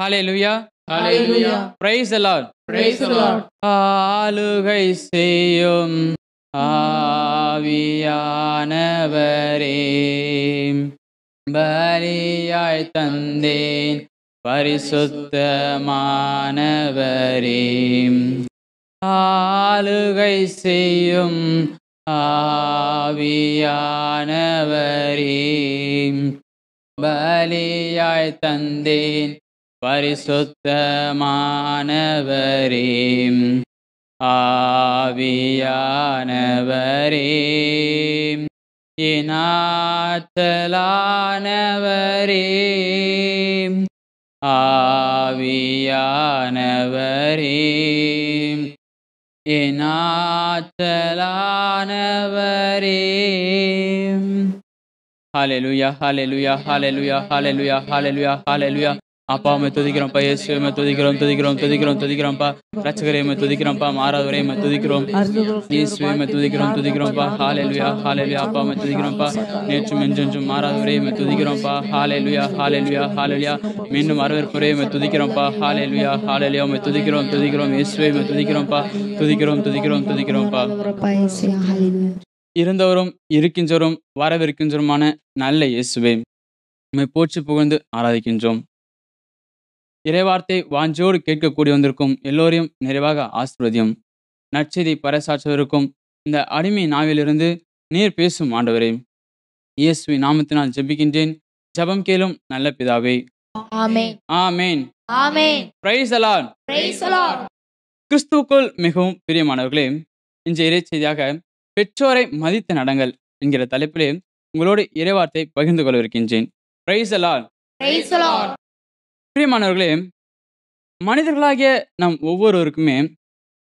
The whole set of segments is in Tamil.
Hallelujah. Hallelujah. Praise the Lord. Praise the Lord. ஆளுகை செய்யும் ஆவியானவரே, பலியாய் தந்தேன் பரிசுத்தமானவரே. ஆளுகை செய்யும் ஆவியானவரே, பலியாய் தந்தேன் பரிசுத்தமானவரே. ஆவியானவரே, என் ஆற்றலானவரே, ஆவியானவரே, என் ஆற்றலானவரே. ஹalleluya, ஹalleluya, ஹalleluya, ஹalleluya, ஹalleluya, ஹalleluya. அப்பா உம்மை துதிக்கிறோம்ப்பா, இயேசுவே உம்மை துதிக்கிறோம்ப்பா. ரட்சகரே உம்மை துதிக்கிறோம்ப்பா, மாறாதவரே உம்மை துதிக்கிறோம். இயேசுவே உம்மை துதிக்கிறோம்ப்பா. ஹalleluya, ஹalleluya. அப்பா உம்மை துதிக்கிறோம்ப்பா, நேற்றும் என்றென்றும் மாறாதவரே உம்மை துதிக்கிறோம்ப்பா. ஹalleluya, ஹalleluya, ஹalleluya. மீண்டும் வரவேற்பவரே உம்மை துதிக்கிறோம்ப்பா. ஹalleluya, ஹalleluya. உம்மை துதிக்கிறோம். இயேசுவே உம்மை துதிக்கிறோம்ப்பா. துதிக்கிறோம்ப்பா. இருந்தவரும் இருக்கின்றவரும் வரவிருக்கின்றவருமான நல்ல இயேசுவே, உம்மை போற்றி புகழ்ந்து ஆராதிக்கின்றோம். இறைவார்த்தை வாஞ்சோடு கேட்கக்கூடி வந்திருக்கும் எல்லோரையும் நிறைவாக ஆசீர்வதியும். நற்செய்தி பறைசாற்றுவதற்கும் இந்த அடிமை நாவிலிருந்து நீர் பேசும் ஆண்டவரே, இயேசுவின் நாமத்தினால் ஜெபிக்கின்றேன். ஜெபம் கேளும் நல்ல பிதாவே. ஆமென். ஆமென். ஆமென். Praise the Lord. Praise the Lord. கிறிஸ்துவுக்குள் மிகவும் பிரியமானவர்களே, இன்றைய இறைச்செய்தியாக பெற்றோரை மதித்து நடங்கள் என்கிற தலைப்பிலே உங்களோடு இறைவார்த்தை பகிர்ந்து கொள்ளவிருக்கின்றேன். Praise the Lord. Praise the Lord. பிரியமானவர்களே, மனிதர்களாகிய நம் ஒவ்வொருவருக்குமே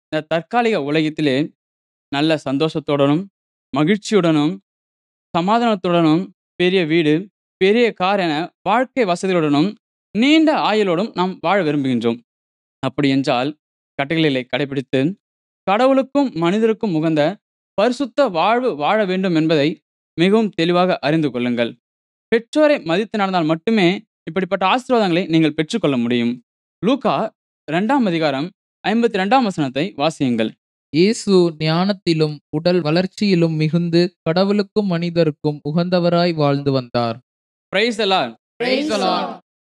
இந்த தற்காலிக உலகத்திலே நல்ல சந்தோஷத்துடனும் மகிழ்ச்சியுடனும் சமாதானத்துடனும் பெரிய வீடு பெரிய கார் என வாழ்க்கை வசதியுடனும் நீண்ட ஆயுளோடும் நாம் வாழ விரும்புகின்றோம். அப்படி என்றால் கட்டளைகளை கடைபிடித்து கடவுளுக்கும் மனிதருக்கும் உகந்த பரிசுத்த வாழ்வு வாழ வேண்டும் என்பதை மிகவும் தெளிவாக அறிந்து கொள்ளுங்கள். பெற்றோரை மதித்து நடந்தால் மட்டுமே இப்படிப்பட்ட ஆசீர்வாதங்களை நீங்கள் பெற்றுக்கொள்ள முடியும். லூக்கா 2:52 வாசியுங்கள். இயேசு ஞானத்திலும் உடல் வளர்ச்சியிலும் மிகுந்து கடவுளுக்கும் மனிதருக்கும் உகந்தவராய் வாழ்ந்து வந்தார். Price the Lord. Praise the Lord.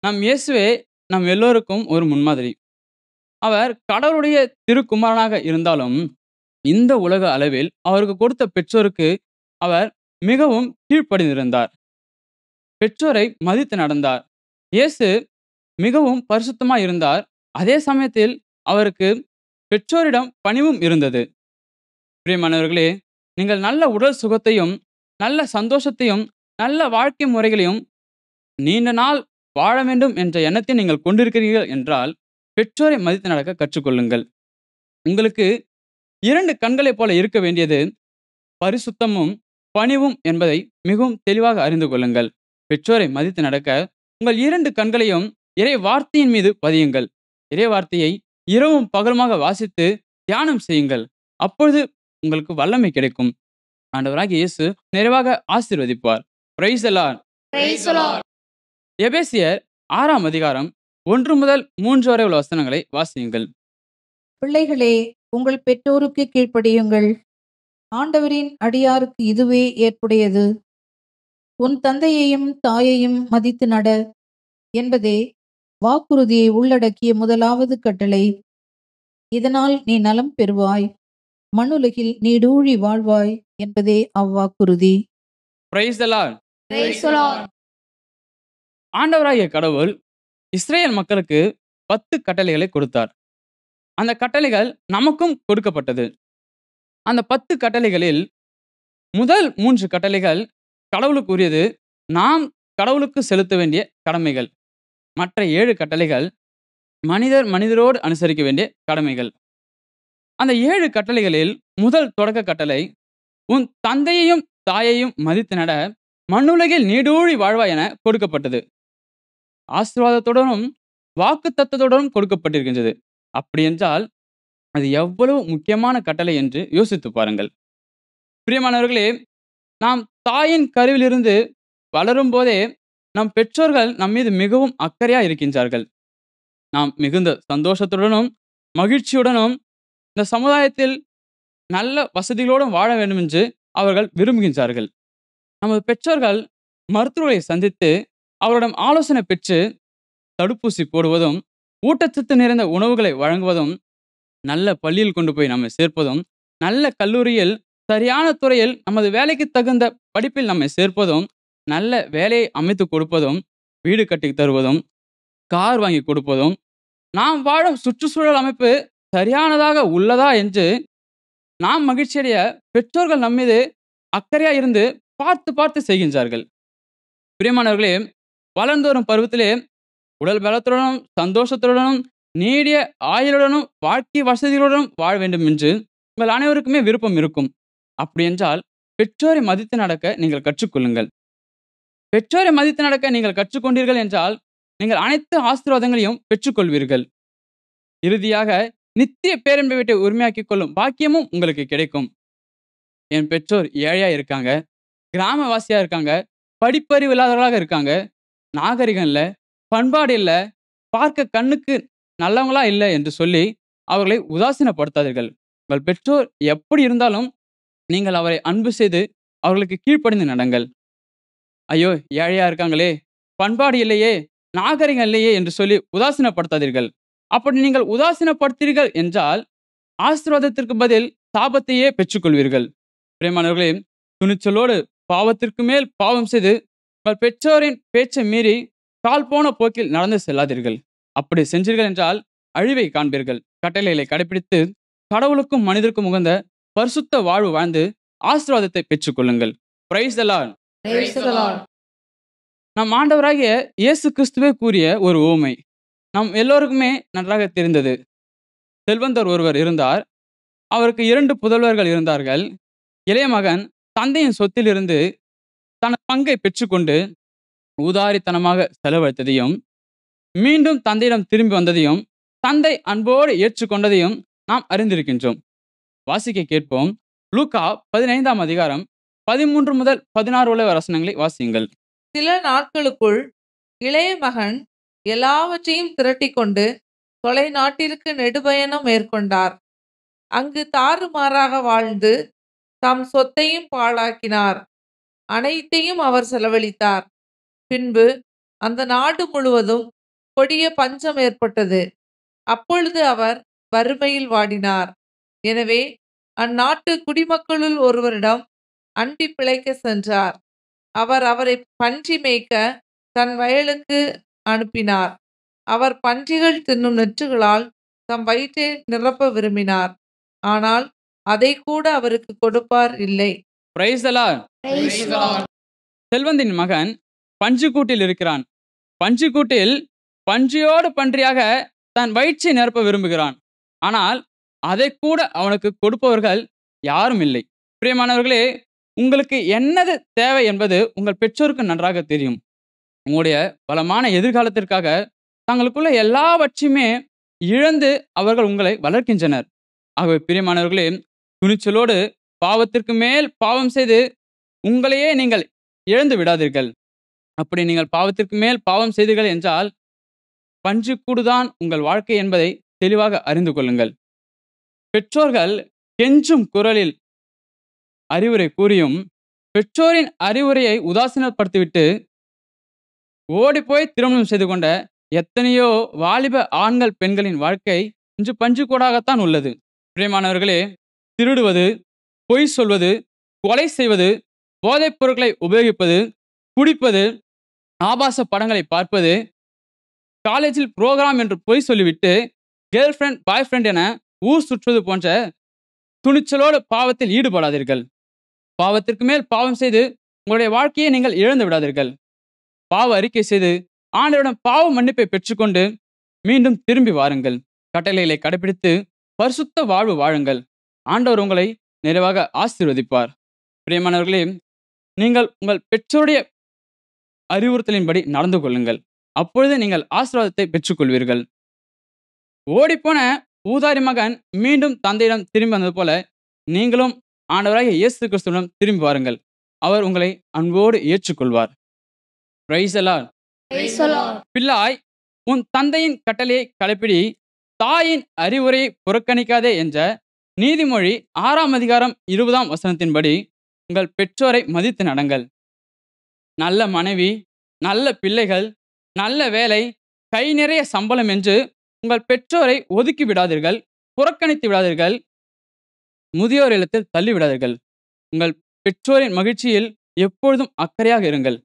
நம் இயேசுவே நம் எல்லோருக்கும் ஒரு முன்மாதிரி. அவர் கடவுளுடைய திருக்குமாரனாக இருந்தாலும் இந்த உலக அளவில் அவருக்கு கொடுத்த பெற்றோருக்கு அவர் மிகவும் கீழ்ப்படிந்திருந்தார். பெற்றோரை மதித்து நடந்தார். இயேசு மிகவும் பரிசுத்தமாய் இருந்தார். அதே சமயத்தில் அவருக்கு பெற்றோரிடம் பணிவும் இருந்தது. பிரியமானவர்களே, நீங்கள் நல்ல உடல் சுகத்தையும் நல்ல சந்தோஷத்தையும் நல்ல வாழ்க்கை முறைகளையும் நீண்ட நாள் வாழ வேண்டும் என்ற எண்ணத்தை நீங்கள் கொண்டிருக்கிறீர்கள் என்றால் பெற்றோரை மதித்து நடக்க கற்றுக்கொள்ளுங்கள். உங்களுக்கு 2 கண்களைப் போல இருக்க வேண்டியது பரிசுத்தமும் பணிவும் என்பதை மிகவும் தெளிவாக அறிந்து கொள்ளுங்கள். பெற்றோரை மதித்து நடக்க உங்கள் 2 கண்களையும் இறை வார்த்தையின் மீது பதியுங்கள். இறை வார்த்தையை இரவும் பகலுமாக வாசித்து தியானம் செய்யுங்கள். அப்பொழுது உங்களுக்கு வல்லமை கிடைக்கும். ஆண்டவராகிய இயேசு நிறைவாக ஆசீர்வதிப்பார். Price the Lord. Praise the Lord. எபேசியர் 6:1 முதல் 3 வரை உள்ள வசனங்களை வாசியுங்கள். பிள்ளைகளே, உங்கள் பெற்றோருக்கு கீழ்ப்படியுங்கள். ஆண்டவரின் அடியாருக்கு இதுவே ஏற்புடையது. உன் தந்தையையும் தாயையும் மதித்து நட என்பதே வாக்குறுதியை உள்ளடக்கிய முதலாவது கட்டளை. இதனால் நீ நலம் பெறுவாய், மண்ணுலகில் நீடூழி வாழ்வாய் என்பதே அவ்வாக்குறுதி. Praise the Lord. Praise the Lord. ஆண்டவராகிய கடவுள் இஸ்ரேல் மக்களுக்கு 10 கட்டளைகளை கொடுத்தார். அந்த கட்டளைகள் நமக்கும் கொடுக்கப்பட்டது. அந்த 10 கட்டளைகளில் முதல் 3 கட்டளைகள் கடவுளுக்கு உரியது. நாம் கடவுளுக்கு செலுத்த வேண்டிய கடமைகள். மற்ற 7 கட்டளைகள் மனிதரோடு அனுசரிக்க வேண்டிய கடமைகள். அந்த 7 கட்டளைகளில் முதல் தொடக்க கட்டளை, உன் தந்தையையும் தாயையும் மதித்து நட, மண்ணுலகில் நீடூழி வாழ்வாய் என கொடுக்கப்பட்டது. ஆசீர்வாதத்துடனும் வாக்குத்தத்தத்துடனும் கொடுக்கப்பட்டிருக்கின்றது. அப்படி என்றால் அது எவ்வளவு முக்கியமான கட்டளை என்று யோசித்து பாருங்கள். பிரியமானவர்களே, நாம் தாயின் கருவிலிருந்து வளரும் போதே நம் பெற்றோர்கள் நம் மீது மிகவும் அக்கறையா இருக்கின்றார்கள். நாம் மிகுந்த சந்தோஷத்துடனும் மகிழ்ச்சியுடனும் இந்த சமுதாயத்தில் நல்ல வசதிகளோடும் வாழ வேண்டும் என்று அவர்கள் விரும்புகின்றார்கள். நமது பெற்றோர்கள் மருத்துவரை சந்தித்து அவரிடம் ஆலோசனை பெற்று தடுப்பூசி போடுவதும், ஊட்டச்சத்து நிறைந்த உணவுகளை வழங்குவதும், நல்ல பள்ளியில் கொண்டு போய் நம்மை சேர்ப்பதும், நல்ல கல்லூரியில் சரியான துறையில் நமது வேலைக்கு தகுந்த படிப்பில் நம்மை சேர்ப்பதும், நல்ல வேலையை அமைத்து கொடுப்பதும், வீடு கட்டி தருவதும், கார் வாங்கி கொடுப்பதும், நாம் வாழும் சுற்றுச்சூழல் அமைப்பு சரியானதாக உள்ளதா என்று நாம் மகிழ்ச்சியடைய பெற்றோர்கள் நம்மீது அக்கறையா இருந்து பார்த்து பார்த்து செய்கின்றார்கள். பிரியமானவர்களே, வளர்ந்து வரும் பருவத்திலே உடல் பலத்துடனும் சந்தோஷத்துடனும் நீடிய ஆயுளுடனும் வாழ்க்கை வசதிகளுடனும் வாழ வேண்டும் என்று உங்கள் அனைவருக்குமே விருப்பம் இருக்கும். அப்படி என்றால் பெற்றோரை மதித்து நடக்க நீங்கள் கற்றுக்கொள்ளுங்கள். பெற்றோரை மதித்து நடக்க நீங்கள் கற்றுக்கொண்டீர்கள் என்றால் நீங்கள் அனைத்து ஆசீர்வாதங்களையும் பெற்றுக்கொள்வீர்கள். இறுதியாக நித்திய பேரன்பை வீட்டை உரிமையாக்கிக் கொள்ளும் பாக்கியமும் உங்களுக்கு கிடைக்கும். என் பெற்றோர் ஏழையா இருக்காங்க, கிராமவாசியா இருக்காங்க, படிப்பறிவு இல்லாதவர்களாக இருக்காங்க, நாகரிகம் இல்லை, பண்பாடு இல்லை, பார்க்க கண்ணுக்கு நல்லவங்களா இல்லை என்று சொல்லி அவர்களை உதாசீனப்படுத்தாதீர்கள். உங்கள் பெற்றோர் எப்படி இருந்தாலும் நீங்கள் அவரை அன்பு செய்து அவர்களுக்கு கீழ்ப்படிந்து நடங்கள். ஐயோ ஏழையா இருக்காங்களே, பண்பாடு இல்லையே, நாகரிகம் இல்லையே என்று சொல்லி உதாசீனப்படுத்தாதீர்கள். அப்படி நீங்கள் உதாசீனப்படுத்தீர்கள் என்றால் ஆசீர்வாதத்திற்கு பதில் சாபத்தையே பெற்றுக்கொள்வீர்கள். பிரியமானவர்களே, துணிச்சலோடு பாவத்திற்கு மேல் பாவம் செய்து உங்கள் பெற்றோரின் பேச்சை மீறி கால் போன போக்கில் நடந்து செல்லாதீர்கள். அப்படி சென்றீர்கள் என்றால் அழிவை காண்பீர்கள். கட்டளைகளை கடைபிடித்து கடவுளுக்கும் மனிதருக்கும் உகந்த பரிசுத்த வாழ்வு வாழ்ந்து ஆசீர்வாதத்தை பெற்றுக்கொள்ளுங்கள். Price the Lord. Praise the Lord. நம் ஆண்டவராகிய இயேசு கிறிஸ்துவே கூறிய ஒரு உவமை நம் எல்லோருக்குமே நன்றாக தெரிந்தது. செல்வந்தர் ஒருவர் இருந்தார். அவருக்கு 2 புதல்வர்கள் இருந்தார்கள். இளைய மகன் தந்தையின் சொத்திலிருந்து தனது பங்கை பெற்றுக்கொண்டு ஊதாரித்தனமாக செலவழித்ததையும், மீண்டும் தந்தையிடம் திரும்பி வந்ததையும், தந்தை அன்போடு ஏற்றுக்கொண்டதையும் நாம் அறிந்திருக்கின்றோம். வாசிக்க கேட்போம். லூக்கா 15ஆம் அதிகாரம் 13 முதல் 16 உள்ள வசனங்களை வாசியுங்கள். சில நாட்களுக்குள் இளைய மகன் எல்லாவற்றையும் திரட்டிக்கொண்டு தொலை நாட்டிற்கு நெடுபயணம் மேற்கொண்டார். அங்கு தாறுமாறாக வாழ்ந்து தம் சொத்தையும் பாழாக்கினார். அனைத்தையும் அவர் செலவழித்தார். பின்பு அந்த நாடு முழுவதும் கொடிய பஞ்சம் ஏற்பட்டது. அப்பொழுது அவர் வறுமையில் வாடினார். எனவே அந்நாட்டு குடிமக்களுள் ஒருவரிடம் அண்டி பிழைக்க சென்றார். அவர் அவரை பன்றி மேய்க்க தன் வயலுக்கு அனுப்பினார். அவர் பன்றிகள் தின்னும் நெற்றுகளால் தம் வயிற்றை நிரப்ப விரும்பினார். ஆனால் அதை கூட அவருக்கு கொடுப்பார் இல்லை. Price the Lord. Praise the Lord. செல்வந்தின் மகன் பன்றிக்கூட்டில் இருக்கிறான். பன்றிக்கூட்டில் பன்றியோடு பன்றியாக தன் வயிற்றை நிரப்ப விரும்புகிறான். ஆனால் அதை கூட அவனுக்கு கொடுப்பவர்கள் யாரும் இல்லை. பிரியமானவர்களே, உங்களுக்கு என்னது தேவை என்பது உங்கள் பெற்றோருக்கு நன்றாக தெரியும். உங்களுடைய பலமான எதிர்காலத்திற்காக தங்களுக்குள்ள எல்லாவற்றையுமே இழந்து அவர்கள் உங்களை வளர்க்கின்றனர். ஆகவே பிரியமானவர்களே, துணிச்சலோடு பாவத்திற்கு மேல் பாவம் செய்து உங்களையே நீங்கள் இழந்து விடாதீர்கள். அப்படி நீங்கள் பாவத்திற்கு மேல் பாவம் செய்தீர்கள் என்றால் பன்றிக்கூடுதான் உங்கள் வாழ்க்கை என்பதை தெளிவாக அறிந்து கொள்ளுங்கள். பெற்றோர்கள் கெஞ்சும் குரலில் அறிவுரை கூறியும் பெற்றோரின் அறிவுரையை உதாசீனப்படுத்திவிட்டு ஓடிப்போய் திருமணம் செய்து கொண்ட எத்தனையோ வாலிப ஆண்கள் பெண்களின் வாழ்க்கை இன்று பன்றிக்கூடாகத்தான் உள்ளது. பிரியமானவர்களே, திருடுவது, பொய் சொல்வது, கொலை செய்வது, போதைப் பொருட்களை உபயோகிப்பது, குடிப்பது, ஆபாச படங்களை பார்ப்பது, காலேஜில் புரோகிராம் என்று பொய் சொல்லிவிட்டு கேர்ள் ஃப்ரெண்ட் பாய் ஃப்ரெண்ட் என ஊர் சுற்றுவது போன்ற துணிச்சலோடு பாவத்தில் ஈடுபடாதீர்கள். பாவத்திற்கு மேல் பாவம் செய்து உங்களுடைய வாழ்க்கையை நீங்கள் இழந்து விடாதீர்கள். பாவ அறிக்கை செய்து ஆண்டவரிடம் பாவ மன்னிப்பை பெற்றுக்கொண்டு மீண்டும் திரும்பி வாருங்கள். கட்டளைகளை கடைபிடித்து பரிசுத்த வாழ்வு வாழுங்கள். ஆண்டவர் உங்களை நிறைவாக ஆசீர்வதிப்பார். பிரியமானவர்களே, நீங்கள் உங்கள் பெற்றோருடைய அறிவுறுத்தலின்படி நடந்து கொள்ளுங்கள். அப்பொழுது நீங்கள் ஆசீர்வாதத்தை பெற்றுக்கொள்வீர்கள். ஓடிப்போன ஊதாரி மகன் மீண்டும் தந்தையிடம் திரும்பி வந்தது போல நீங்களும் ஆண்டவராகிய இயேசு கிறிஸ்துவிடம் திரும்பி வாருங்கள். அவர் உங்களை அன்போடு ஏற்றுக்கொள்வார். Praise the Lord. Praise the Lord. பிள்ளாய், உன் தந்தையின் கட்டளையை கடைப்பிடி, தாயின் அறிவுரையை புறக்கணிக்காதே என்ற நீதிமொழி 6ஆம் அதிகாரம் 20ஆம் வசனத்தின்படி உங்கள் பெற்றோரை மதித்து நடங்கள். நல்ல மனைவி, நல்ல பிள்ளைகள், நல்ல வேலை, கை நிறைய சம்பளம் என்று உங்கள் பெற்றோரை ஒதுக்கி விடாதீர்கள், புறக்கணித்து விடாதீர்கள், முதியோர் இல்லத்தில் தள்ளிவிடாதீர்கள். உங்கள் பெற்றோரின் மகிழ்ச்சியில் எப்பொழுதும் அக்கறையாக இருங்கள்.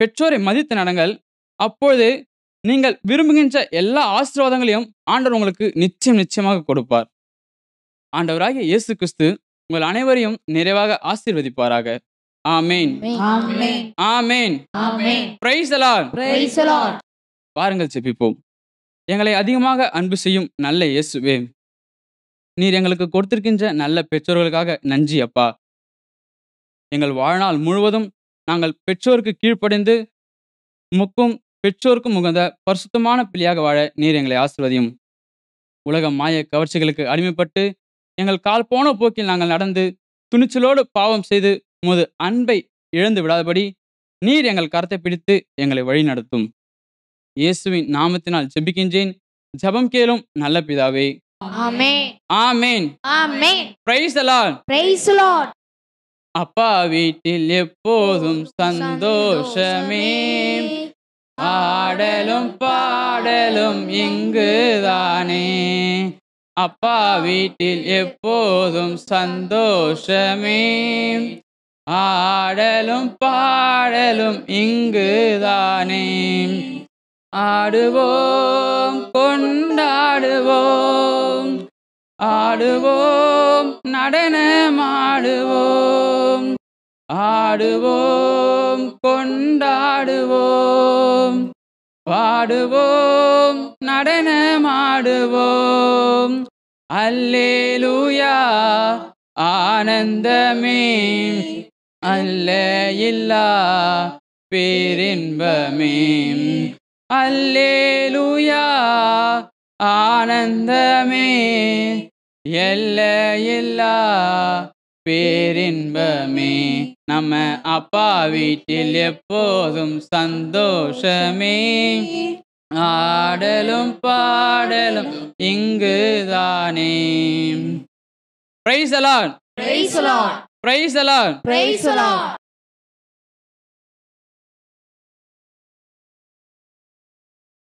பெற்றோரை மதித்து நடங்கள். அப்பொழுது நீங்கள் விரும்புகின்ற எல்லா ஆசீர்வாதங்களையும் ஆண்டவர் உங்களுக்கு நிச்சயமாக கொடுப்பார். ஆண்டவராகிய இயேசு கிறிஸ்து உங்கள் அனைவரையும் நிறைவாக ஆசீர்வதிப்பாராக. ஆமேன், ஆமென். ஆமேன். ஆமென். Praise the Lord. Praise the Lord. வாருங்கள் ஜெபிப்போம். எங்களை அதிகமாக அன்பு செய்யும் நல்ல இயேசுவே, நீர் எங்களுக்கு கொடுத்திருக்கின்ற நல்ல பெற்றோர்களுக்காக நன்றி அப்பா. எங்கள் வாழ்நாள் முழுவதும் நாங்கள் பெற்றோருக்கு கீழ்ப்படிந்து உமக்கும் பெற்றோருக்கும் உகந்த பரிசுத்தமான பிள்ளையாக வாழ நீர் எங்களை ஆசீர்வதியும். உலக மாய கவர்ச்சிகளுக்கு அடிமைப்பட்டு எங்கள் கால் போன போக்கில் நாங்கள் நடந்து துணிச்சலோடு பாவம் செய்து உமது அன்பை இழந்து விடாதபடி நீர் எங்கள் கரத்தை பிடித்து எங்களை வழி நடத்தும். இயேசுவின் நாமத்தினால் ஜெபிக்கின்றேன். ஜெபம் கேளும் நல்ல பிதாவே. ஆமென். ஆமேன். ஆமென். Praise the Lord. Praise the Lord. அப்பா வீட்டில் எப்போதும் சந்தோஷமே, ஆடலும் பாடலும் இங்குதானே. அப்பா வீட்டில் எப்போதும் சந்தோஷமே, ஆடலும் பாடலும் இங்குதானே. ஆடுவோம் கொண்டாடுவோம், ஆடுவோம் நடனமாடுவோம், ஆடுவோம் கொண்டாடுவோம், பாடுவோம் நடனமாடுவோம். அல்லேலூயா ஆனந்தமே, அல்லேயில்லா பேரின்பமே. அல்லேலூயா ஆனந்தமே, எல்லையில்லா பேரின்பமே. நம்ம அப்பா வீட்டில் எப்போதும் சந்தோஷமே, ஆடலும் பாடலும் இங்குதானே. Praise the Lord. Praise the Lord. Praise the Lord. Praise the Lord.